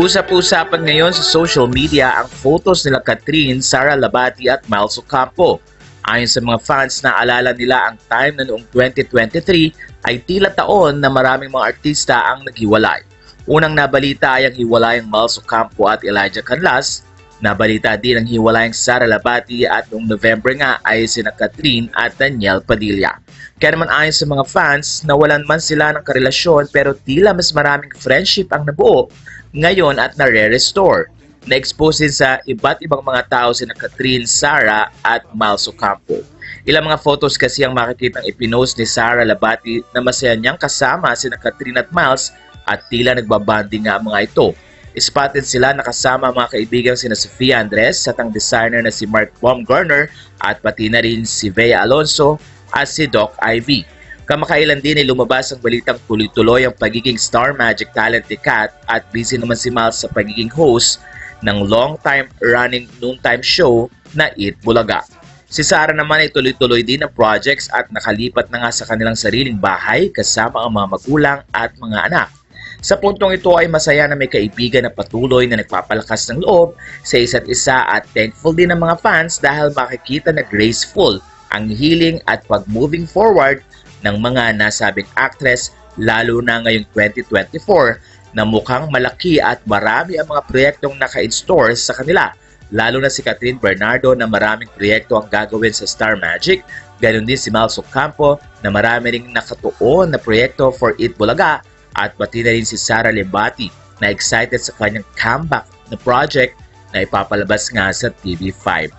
Usap-usapan ngayon sa social media ang photos nila Catherine, Sara Labati at Miles Ocampo. Ayon sa mga fans, naalala nila ang time na noong 2023 ay tila taon na maraming mga artista ang naghiwalay. Unang nabalita ay ang hiwalayang Miles Ocampo at Elijah Canlas. Nabalita din ang hiwalayang Sara Labati at noong November nga ay sina Catherine at Daniel Padilla. Kaya naman ayon sa mga fans, nawalan man sila ng karelasyon pero tila mas maraming friendship ang nabuo ngayon at nare-restore. Na-expose din sa iba't ibang mga tao sina Catherine, Sara at Miles Ocampo. Ilang mga photos kasi ang makikitang ipinost ni Sara Labati na masaya niyang kasama sina Catherine at Miles at tila nagbabanding nga ang mga ito. Spotted sila nakasama ang mga kaibigang sina Sofia Andres at ang designer na si Mark Baumgartner at pati na rin si Bea Alonso at si Doc Ivy. Kamakailan din ay lumabas ang balitang tuloy-tuloy ang pagiging Star Magic talent ni Kat at busy naman si Miles sa pagiging host ng long-time running noontime show na Eat Bulaga. Si Sara naman ay tuloy-tuloy din ang projects at nakalipat na nga sa kanilang sariling bahay kasama ang mga magulang at mga anak. Sa puntong ito ay masaya na may kaibigan na patuloy na nagpapalakas ng loob sa isa't isa at thankful din ng mga fans dahil makikita na graceful ang healing at pag-moving forward ng mga nasabing actress lalo na ngayong 2024 na mukhang malaki at marami ang mga proyektong naka-in-store sa kanila. Lalo na si Catherine Bernardo na maraming proyekto ang gagawin sa Star Magic. Ganon din si Miles Ocampo na marami ring nakatuon na proyekto for Eat Bulaga. At pati na rin si Sara Labati na excited sa kanyang comeback na project na ipapalabas nga sa TV5.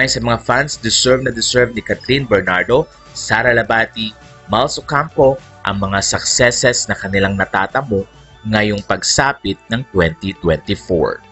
Ayon sa mga fans, deserve ni Catherine Bernardo, Sara Labati, Miles Ocampo ang mga successes na kanilang natatamo ngayong pagsapit ng 2024.